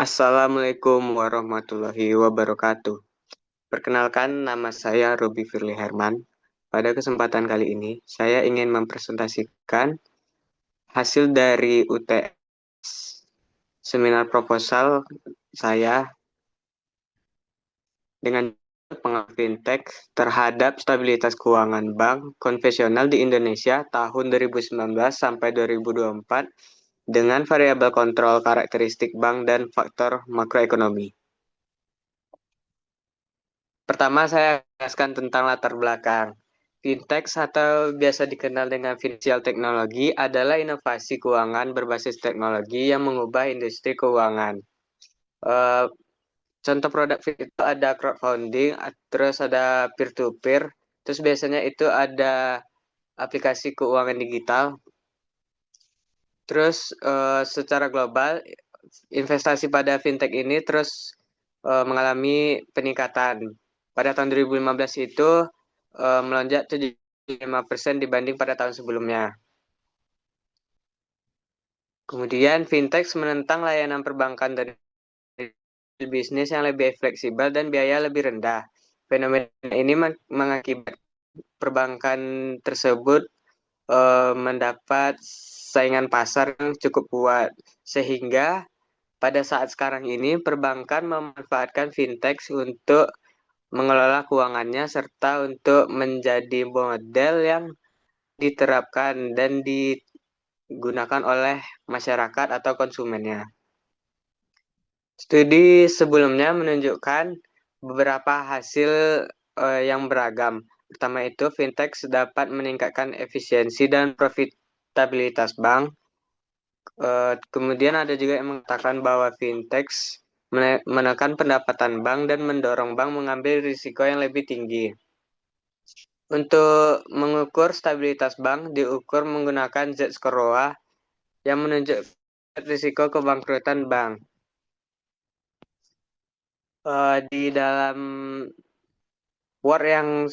Assalamualaikum warahmatullahi wabarakatuh. Perkenalkan, nama saya Robi Firly Herman. Pada kesempatan kali ini, saya ingin mempresentasikan hasil dari UTS seminar proposal saya dengan pengaruh fintech terhadap stabilitas keuangan bank konvensional di Indonesia tahun 2019 sampai 2024 dengan variabel kontrol karakteristik bank dan faktor makroekonomi. Pertama, saya jelaskan tentang latar belakang. Fintech atau biasa dikenal dengan financial technology adalah inovasi keuangan berbasis teknologi yang mengubah industri keuangan. Eh, Contoh produk fintech itu ada crowdfunding, terus ada peer-to-peer, terus biasanya itu ada aplikasi keuangan digital. Terus secara global, investasi pada fintech ini terus mengalami peningkatan. Pada tahun 2015 itu melonjak 75% dibanding pada tahun sebelumnya. Kemudian fintech menentang layanan perbankan dari bisnis yang lebih fleksibel dan biaya lebih rendah. Fenomena ini mengakibatkan perbankan tersebut mendapat saingan pasar yang cukup kuat, sehingga pada saat sekarang ini perbankan memanfaatkan fintech untuk mengelola keuangannya serta untuk menjadi model yang diterapkan dan digunakan oleh masyarakat atau konsumennya. Studi sebelumnya menunjukkan beberapa hasil yang beragam. Pertama itu, fintech dapat meningkatkan efisiensi dan profitabilitas bank. Kemudian ada juga yang mengatakan bahwa fintech menekan pendapatan bank dan mendorong bank mengambil risiko yang lebih tinggi. Untuk mengukur stabilitas bank, diukur menggunakan Z-score ROA yang menunjukkan risiko kebangkrutan bank. Di dalam Word yang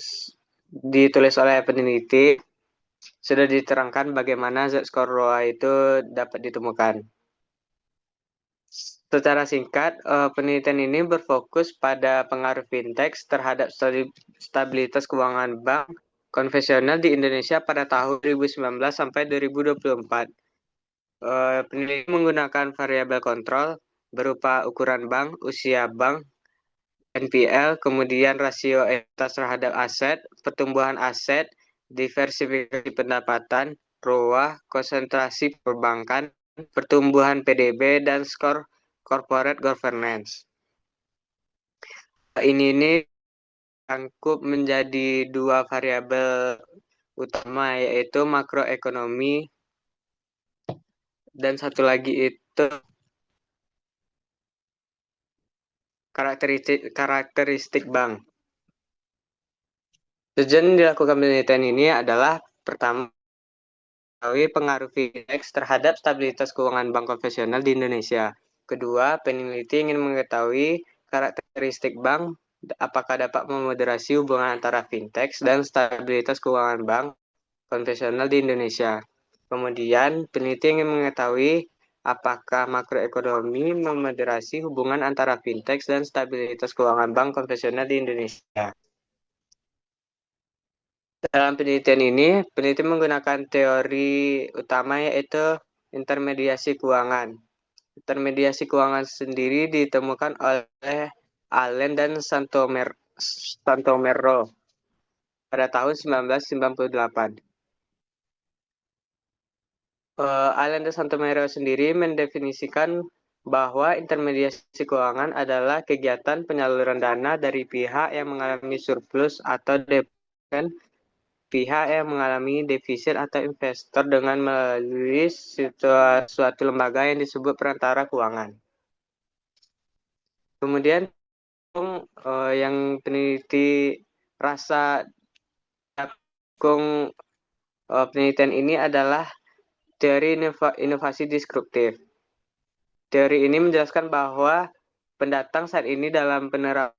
ditulis oleh peneliti, sudah diterangkan bagaimana Z-score ROA itu dapat ditemukan. Secara singkat, penelitian ini berfokus pada pengaruh fintech terhadap stabilitas keuangan bank konvensional di Indonesia pada tahun 2019 sampai 2024. Peneliti menggunakan variabel kontrol berupa ukuran bank, usia bank, NPL, kemudian rasio ekuitas terhadap aset, pertumbuhan aset, diversifikasi pendapatan, ROA, konsentrasi perbankan, pertumbuhan PDB, dan skor corporate governance. Ini rangkup menjadi dua variabel utama, yaitu makroekonomi dan satu lagi itu karakteristik bank. Tujuan dilakukan penelitian ini adalah pertama, mengetahui pengaruh fintech terhadap stabilitas keuangan bank konvensional di Indonesia. Kedua, peneliti ingin mengetahui karakteristik bank apakah dapat memoderasi hubungan antara fintech dan stabilitas keuangan bank konvensional di Indonesia. Kemudian, peneliti ingin mengetahui apakah makroekonomi memoderasi hubungan antara fintech dan stabilitas keuangan bank konvensional di Indonesia. Dalam penelitian ini, peneliti menggunakan teori utama yaitu intermediasi keuangan. Intermediasi keuangan sendiri ditemukan oleh Allen dan Santomero pada tahun 1998. Allen dan Santomero sendiri mendefinisikan bahwa intermediasi keuangan adalah kegiatan penyaluran dana dari pihak yang mengalami surplus atau defisit, pihak yang mengalami defisit atau investor dengan melalui suatu lembaga yang disebut perantara keuangan. Kemudian yang peneliti rasa dukung penelitian ini adalah teori inovasi disruptif. Teori ini menjelaskan bahwa pendatang saat ini dalam penerapan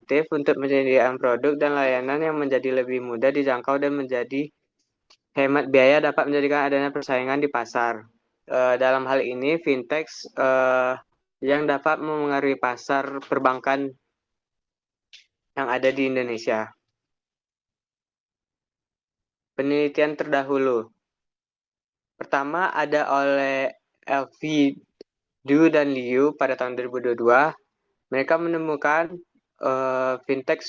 untuk menyediakan produk dan layanan yang menjadi lebih mudah dijangkau dan menjadi hemat biaya dapat menjadikan adanya persaingan di pasar. Dalam hal ini, fintech yang dapat memengaruhi pasar perbankan yang ada di Indonesia. Penelitian terdahulu. Pertama ada oleh LV Du dan Liu pada tahun 2022. Mereka menemukan fintech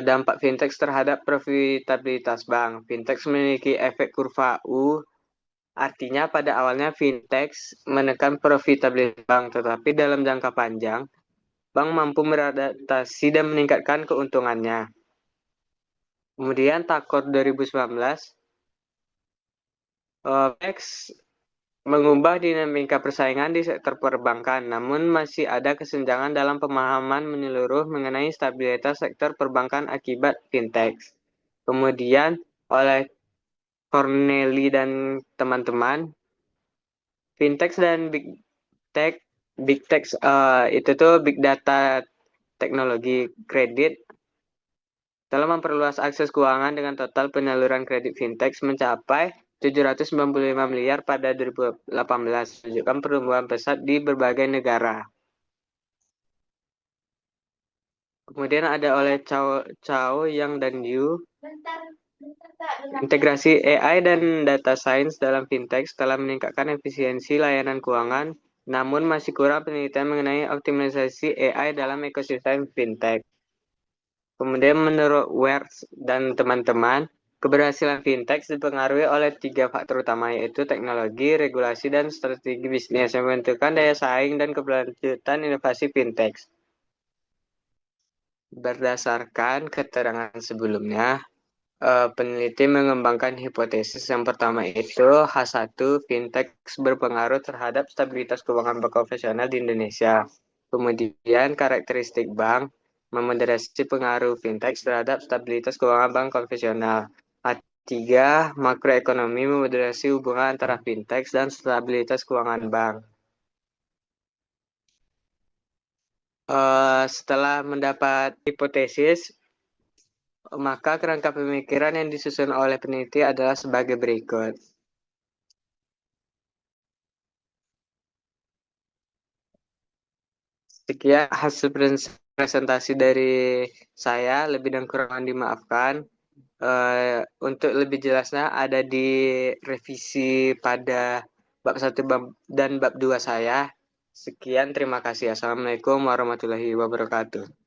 dampak fintech terhadap profitabilitas bank. Fintech memiliki efek kurva U, artinya pada awalnya fintech menekan profitabilitas bank, tetapi dalam jangka panjang, bank mampu beradaptasi dan meningkatkan keuntungannya. Kemudian Takor 2019, Max mengubah dinamika persaingan di sektor perbankan, namun masih ada kesenjangan dalam pemahaman menyeluruh mengenai stabilitas sektor perbankan akibat fintech. Kemudian oleh Corneli dan teman-teman, fintech dan big tech itu tuh big data teknologi kredit telah memperluas akses keuangan dengan total penyaluran kredit fintech mencapai 795 miliar pada 2018, menunjukkan pertumbuhan pesat di berbagai negara. Kemudian ada oleh Cao Yang dan Yu, integrasi AI dan data science dalam fintech telah meningkatkan efisiensi layanan keuangan, namun masih kurang penelitian mengenai optimalisasi AI dalam ekosistem fintech. Kemudian menurut Wertz dan teman-teman, keberhasilan fintech dipengaruhi oleh 3 faktor utama, yaitu teknologi, regulasi, dan strategi bisnis yang menentukan daya saing dan keberlanjutan inovasi fintech. Berdasarkan keterangan sebelumnya, peneliti mengembangkan hipotesis yang pertama itu H1 fintech berpengaruh terhadap stabilitas keuangan bank konvensional di Indonesia. Kemudian karakteristik bank memoderasi pengaruh fintech terhadap stabilitas keuangan bank konvensional. H3 makroekonomi memoderasi hubungan antara fintech dan stabilitas keuangan bank. Setelah mendapat hipotesis, maka kerangka pemikiran yang disusun oleh peneliti adalah sebagai berikut. Sekian hasil presentasi dari saya, lebih dan kurang dimaafkan. Untuk lebih jelasnya ada di revisi pada bab 1 dan bab 2 saya. Sekian, terima kasih. Assalamualaikum warahmatullahi wabarakatuh.